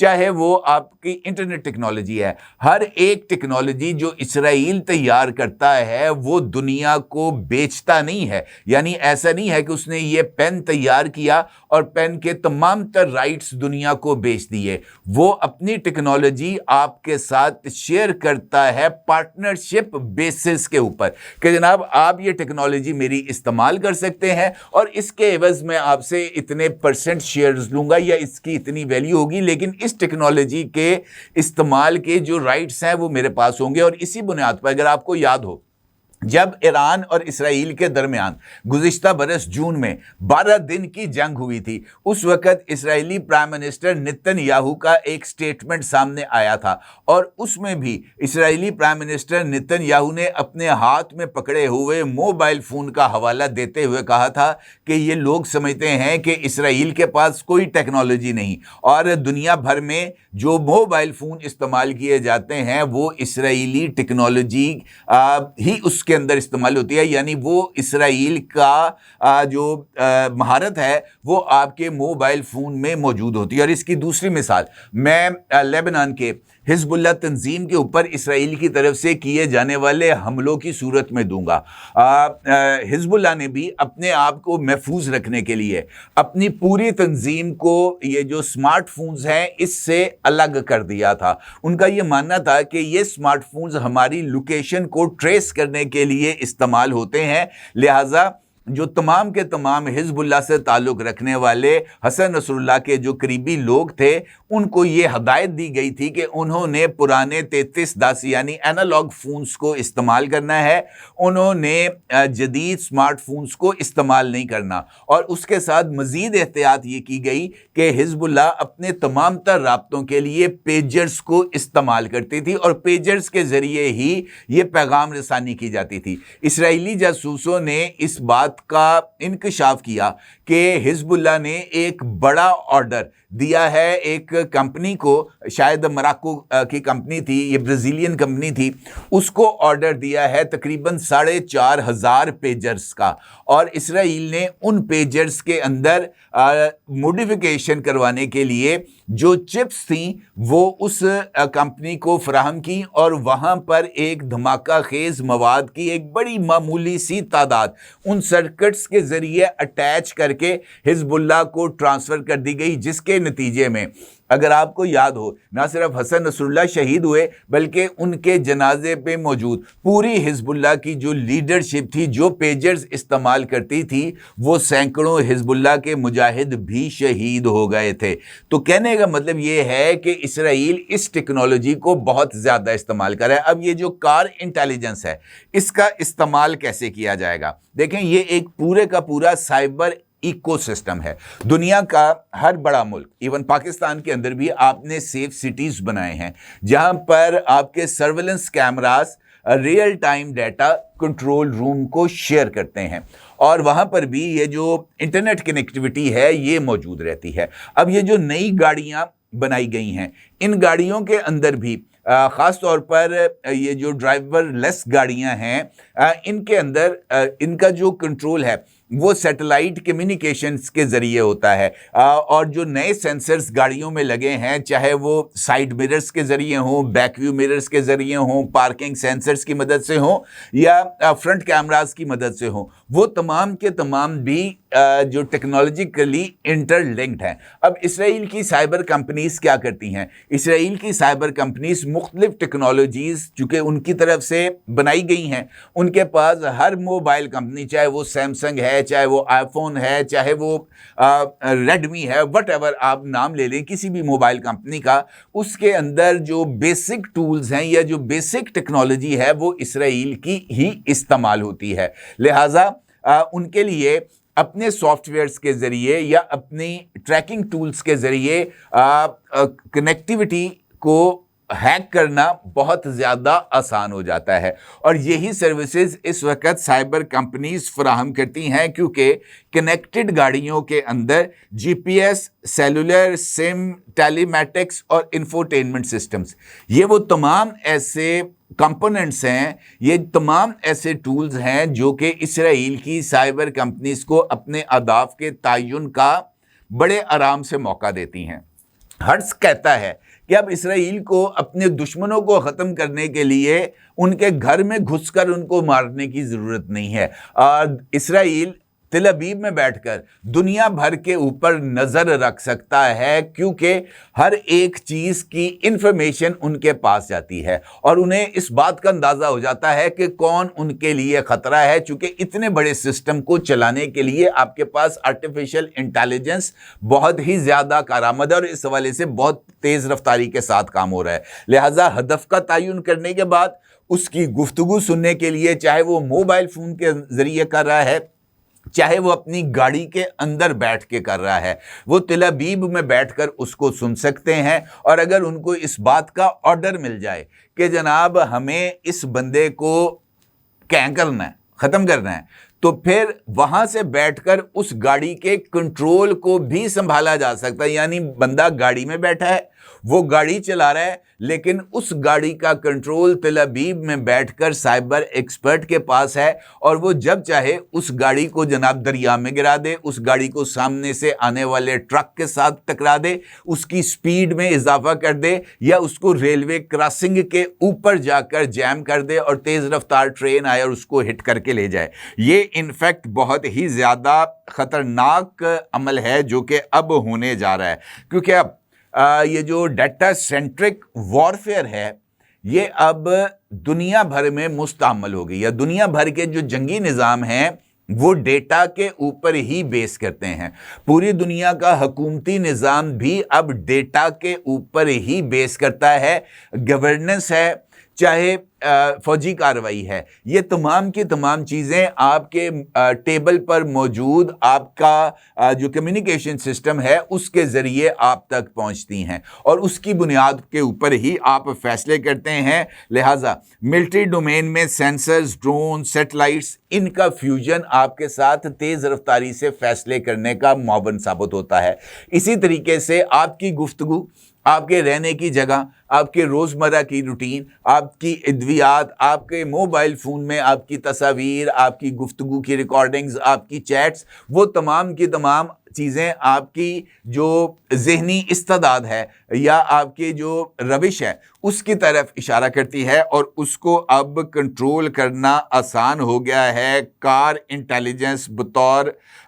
چاہے وہ آپ کی انٹرنیٹ ٹیکنالوجی ہے، ہر ایک ٹیکنالوجی جو اسرائیل تیار کرتا ہے وہ دنیا کو بیچتا نہیں ہے. یعنی ایسا نہیں ہے کہ اس نے یہ پین تیار کیا اور پین کے تمام تر رائٹس دنیا کو بیچ دیے. وہ اپنی ٹیکنالوجی آپ کے ساتھ شیئر کرتا ہے پارٹنرشپ بیسس کے اوپر کہ جناب آپ یہ ٹیکنالوجی میری استعمال کر سکتے ہیں اور اس کے عوض میں آپ سے اتنے % شیئرز لوں گا یا اس کی اتنی ویلیو ہوگی، لیکن اس ٹیکنالوجی کے استعمال کے جو رائٹس ہیں وہ میرے پاس ہوں گے. اور اسی بنیاد پر اگر آپ کو یاد ہو، جب ایران اور اسرائیل کے درمیان گزشتہ برس جون میں 12 دن کی جنگ ہوئی تھی، اس وقت اسرائیلی پرائم منسٹر نتن یاہو کا ایک سٹیٹمنٹ سامنے آیا تھا، اور اس میں بھی اسرائیلی پرائم منسٹر نتن یاہو نے اپنے ہاتھ میں پکڑے ہوئے موبائل فون کا حوالہ دیتے ہوئے کہا تھا کہ یہ لوگ سمجھتے ہیں کہ اسرائیل کے پاس کوئی ٹیکنالوجی نہیں، اور دنیا بھر میں جو موبائل فون استعمال کیے جاتے ہیں وہ اسرائیلی ٹیکنالوجی ہی اس کے اندر استعمال ہوتی ہے. یعنی وہ اسرائیل کا جو مہارت ہے وہ آپ کے موبائل فون میں موجود ہوتی ہے. اور اس کی دوسری مثال میں لیبنان کے حزب اللہ تنظیم کے اوپر اسرائیل کی طرف سے کیے جانے والے حملوں کی صورت میں دوں گا. حزب اللہ نے بھی اپنے آپ کو محفوظ رکھنے کے لیے اپنی پوری تنظیم کو یہ جو سمارٹ فونز ہیں اس سے الگ کر دیا تھا. ان کا یہ ماننا تھا کہ یہ سمارٹ فونز ہماری لوکیشن کو ٹریس کرنے کے لیے استعمال ہوتے ہیں، لہٰذا جو تمام کے تمام حزب اللہ سے تعلق رکھنے والے حسن نصر اللہ کے جو قریبی لوگ تھے ان کو یہ ہدایت دی گئی تھی کہ انہوں نے پرانے 3310 یعنی اینالاگ فونز کو استعمال کرنا ہے، انہوں نے جدید سمارٹ فونز کو استعمال نہیں کرنا. اور اس کے ساتھ مزید احتیاط یہ کی گئی کہ حزب اللہ اپنے تمام تر رابطوں کے لیے پیجرز کو استعمال کرتی تھی اور پیجرز کے ذریعے ہی یہ پیغام رسانی کی جاتی تھی. اسرائیلی جاسوسوں نے اس بات کا انکشاف کیا کہ حزب اللہ نے ایک بڑا آرڈر دیا ہے ایک کمپنی کو، شاید مراکو کی کمپنی تھی، یہ برازیلین کمپنی تھی، اس کو آرڈر دیا ہے تقریباً 4,500 پیجرز کا، اور اسرائیل نے ان پیجرز کے اندر موڈیفیکیشن کروانے کے لیے جو چپس تھیں وہ اس کمپنی کو فراہم کی، اور وہاں پر ایک دھماکہ خیز مواد کی ایک بڑی معمولی سی تعداد ان سرکٹس کے ذریعے اٹیچ کر کے حزب اللہ کو ٹرانسفر کر دی گئی، جس کے نتیجے میں اگر آپ کو یاد ہو نہ صرف حسن نصر اللہ شہید ہوئے بلکہ ان کے جنازے پہ موجود پوری حزب اللہ کی جو لیڈرشپ تھی جو پیجرز استعمال کرتی تھی وہ سینکڑوں حزب اللہ کے مجاہد بھی شہید ہو گئے تھے. تو کہنے کا مطلب یہ ہے کہ اسرائیل اس ٹیکنالوجی کو بہت زیادہ استعمال کر رہا ہے. اب یہ جو کار انٹیلیجنس ہے اس کا استعمال کیسے کیا جائے گا؟ دیکھیں یہ ایک پورے کا پورا سائبر ایکو سسٹم ہے. دنیا کا ہر بڑا ملک ایون پاکستان کے اندر بھی آپ نے سیف سٹیز بنائے ہیں جہاں پر آپ کے surveillance cameras real time data control room کو شیئر کرتے ہیں، اور وہاں پر بھی یہ جو انٹرنیٹ کنیکٹیوٹی ہے یہ موجود رہتی ہے. اب یہ جو نئی گاڑیاں بنائی گئی ہیں ان گاڑیوں کے اندر بھی خاص طور پر یہ جو ڈرائیور لیس گاڑیاں ہیں ان کے اندر ان کا جو کنٹرول ہے وہ سیٹلائٹ کمیونیکیشنز کے ذریعے ہوتا ہے، اور جو نئے سینسرز گاڑیوں میں لگے ہیں چاہے وہ سائیڈ مررز کے ذریعے ہوں، بیک ویو مررز کے ذریعے ہوں، پارکنگ سینسرز کی مدد سے ہوں یا فرنٹ کیمراز کی مدد سے ہوں، وہ تمام کے تمام بھی جو ٹیکنالوجیکلی انٹر لنکڈ ہیں. اب اسرائیل کی سائبر کمپنیز کیا کرتی ہیں؟ اسرائیل کی سائبر کمپنیز مختلف ٹیکنالوجیز چونکہ ان کی طرف سے بنائی گئی ہیں، ان کے پاس ہر موبائل کمپنی چاہے وہ سیمسنگ ہے، چاہے وہ آئی فون ہے، چاہے وہ ریڈمی ہے، وٹ ایور آپ نام لے لیں کسی بھی موبائل کمپنی کا، اس کے اندر جو بیسک ٹولز ہیں یا جو بیسک ٹیکنالوجی ہے وہ اسرائیل کی ہی استعمال ہوتی ہے. لہٰذا ان کے لیے اپنے سافٹ ویئرز کے ذریعے یا اپنی ٹریکنگ ٹولز کے ذریعے کنیکٹیوٹی کو ہیک کرنا بہت زیادہ آسان ہو جاتا ہے، اور یہی سروسز اس وقت سائبر کمپنیز فراہم کرتی ہیں کیونکہ کنیکٹڈ گاڑیوں کے اندر جی پی ایس، سیلولر، سم، ٹیلی میٹکس اور انفوٹینمنٹ سسٹمز، یہ وہ تمام ایسے کمپوننٹس ہیں، یہ تمام ایسے ٹولز ہیں جو کہ اسرائیل کی سائبر کمپنیز کو اپنے اہداف کے تعین کا بڑے آرام سے موقع دیتی ہیں. ہرٹز کہتا ہے کہ اب اسرائیل کو اپنے دشمنوں کو ختم کرنے کے لیے ان کے گھر میں گھس کر ان کو مارنے کی ضرورت نہیں ہے. اسرائیل تل ابیب میں بیٹھ کر دنیا بھر کے اوپر نظر رکھ سکتا ہے، کیونکہ ہر ایک چیز کی انفارمیشن ان کے پاس جاتی ہے اور انہیں اس بات کا اندازہ ہو جاتا ہے کہ کون ان کے لیے خطرہ ہے. چونکہ اتنے بڑے سسٹم کو چلانے کے لیے آپ کے پاس آرٹیفیشل انٹیلیجنس بہت ہی زیادہ کارآمد ہے اور اس حوالے سے بہت تیز رفتاری کے ساتھ کام ہو رہا ہے. لہٰذا ہدف کا تعین کرنے کے بعد اس کی گفتگو سننے کے لیے، چاہے وہ موبائل فون کے ذریعے کر رہا ہے، چاہے وہ اپنی گاڑی کے اندر بیٹھ کے کر رہا ہے، وہ تل ابیب میں بیٹھ کر اس کو سن سکتے ہیں. اور اگر ان کو اس بات کا آرڈر مل جائے کہ جناب ہمیں اس بندے کو کہیں کرنا ہے، ختم کرنا ہے، تو پھر وہاں سے بیٹھ کر اس گاڑی کے کنٹرول کو بھی سنبھالا جا سکتا ہے. یعنی بندہ گاڑی میں بیٹھا ہے، وہ گاڑی چلا رہا ہے، لیکن اس گاڑی کا کنٹرول تل ابیب میں بیٹھ کر سائبر ایکسپرٹ کے پاس ہے، اور وہ جب چاہے اس گاڑی کو جناب دریا میں گرا دے، اس گاڑی کو سامنے سے آنے والے ٹرک کے ساتھ ٹکرا دے، اس کی سپیڈ میں اضافہ کر دے، یا اس کو ریلوے کراسنگ کے اوپر جا کر جیم کر دے اور تیز رفتار ٹرین آئے اور اس کو ہٹ کر کے لے جائے. یہ انفیکٹ بہت ہی زیادہ خطرناک عمل ہے جو کہ اب ہونے جا رہا ہے، کیونکہ اب یہ جو ڈیٹا سینٹرک وارفیئر ہے یہ اب دنیا بھر میں مستعمل ہو گئی ہے. دنیا بھر کے جو جنگی نظام ہیں وہ ڈیٹا کے اوپر ہی بیس کرتے ہیں. پوری دنیا کا حکومتی نظام بھی اب ڈیٹا کے اوپر ہی بیس کرتا ہے. گورننس ہے، چاہے فوجی کارروائی ہے، یہ تمام کی تمام چیزیں آپ کے ٹیبل پر موجود آپ کا جو کمیونیکیشن سسٹم ہے اس کے ذریعے آپ تک پہنچتی ہیں، اور اس کی بنیاد کے اوپر ہی آپ فیصلے کرتے ہیں. لہٰذا ملٹری ڈومین میں سینسرز، ڈرون، سیٹلائٹس، ان کا فیوژن آپ کے ساتھ تیز رفتاری سے فیصلے کرنے کا معاون ثابت ہوتا ہے. اسی طریقے سے آپ کی گفتگو، آپ کے رہنے کی جگہ، آپ کے روزمرہ کی روٹین، آپ کی ادویات، آپ کے موبائل فون میں آپ کی تصاویر، آپ کی گفتگو کی ریکارڈنگز، آپ کی چیٹس، وہ تمام کی تمام چیزیں آپ کی جو ذہنی استعداد ہے یا آپ کی جو روش ہے اس کی طرف اشارہ کرتی ہے، اور اس کو اب کنٹرول کرنا آسان ہو گیا ہے کار انٹیلیجنس بطور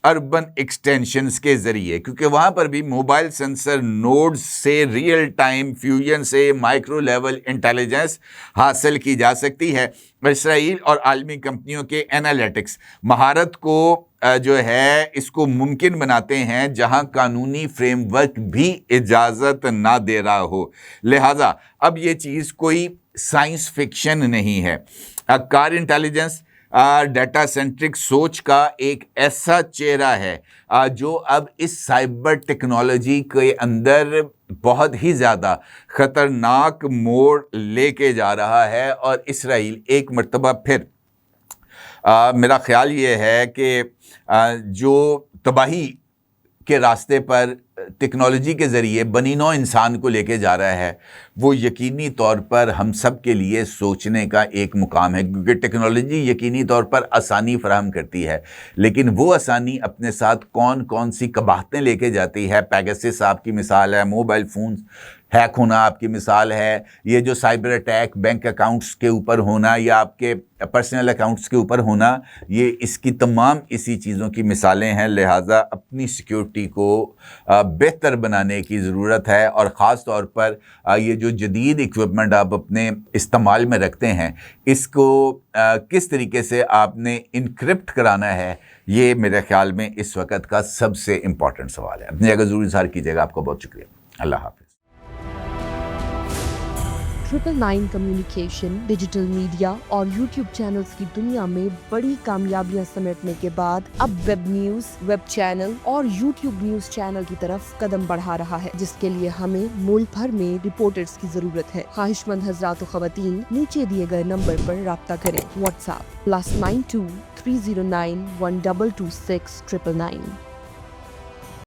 اربن ایکسٹینشنز کے ذریعے. کیونکہ وہاں پر بھی موبائل سینسر نوڈز سے ریئل ٹائم فیوژن سے مائکرو لیول انٹیلیجنس حاصل کی جا سکتی ہے. اسرائیل اور عالمی کمپنیوں کے انالیٹکس مہارت کو جو ہے اس کو ممکن بناتے ہیں جہاں قانونی فریم ورک بھی اجازت نہ دے رہا ہو. لہٰذا اب یہ چیز کوئی سائنس فکشن نہیں ہے. کار انٹیلیجنس ڈیٹا سینٹرک سوچ کا ایک ایسا چہرہ ہے جو اب اس سائبر ٹیکنالوجی کے اندر بہت ہی زیادہ خطرناک موڑ لے کے جا رہا ہے. اور اسرائیل ایک مرتبہ پھر میرا خیال یہ ہے کہ جو تباہی کے راستے پر ٹیکنالوجی کے ذریعے بنی نوع انسان کو لے کے جا رہا ہے، وہ یقینی طور پر ہم سب کے لیے سوچنے کا ایک مقام ہے. کیونکہ ٹیکنالوجی یقینی طور پر آسانی فراہم کرتی ہے، لیکن وہ آسانی اپنے ساتھ کون کون سی قباحتیں لے کے جاتی ہے. پیگاسس آپ کی مثال ہے، موبائل فونز ہیک ہونا آپ کی مثال ہے، یہ جو سائبر اٹیک بینک اکاؤنٹس کے اوپر ہونا یا آپ کے پرسنل اکاؤنٹس کے اوپر ہونا، یہ اس کی تمام اسی چیزوں کی مثالیں ہیں. لہٰذا اپنی سیکیورٹی کو بہتر بنانے کی ضرورت ہے، اور خاص طور پر یہ جو جدید ایکوپمنٹ آپ اپنے استعمال میں رکھتے ہیں اس کو کس طریقے سے آپ نے انکرپٹ کرانا ہے، یہ میرے خیال میں اس وقت کا سب سے امپورٹنٹ سوال ہے. اپنی جگہ ضرور اظہار کیجیے گا. آپ کا بہت شکریہ. اللہ حافظ. 999 کمیونیکیشن، ڈیجیٹل میڈیا اور یوٹیوب چینلز کی دنیا میں بڑی کامیابیاں سمیٹنے کے بعد اب ویب نیوز، ویب چینل اور یوٹیوب نیوز چینل کی طرف قدم بڑھا رہا ہے، جس کے لیے ہمیں ملک بھر میں رپورٹرز کی ضرورت ہے. خواہش مند حضرات و خواتین نیچے دیے گئے نمبر پر رابطہ کریں. What's app +92 309 1226 999.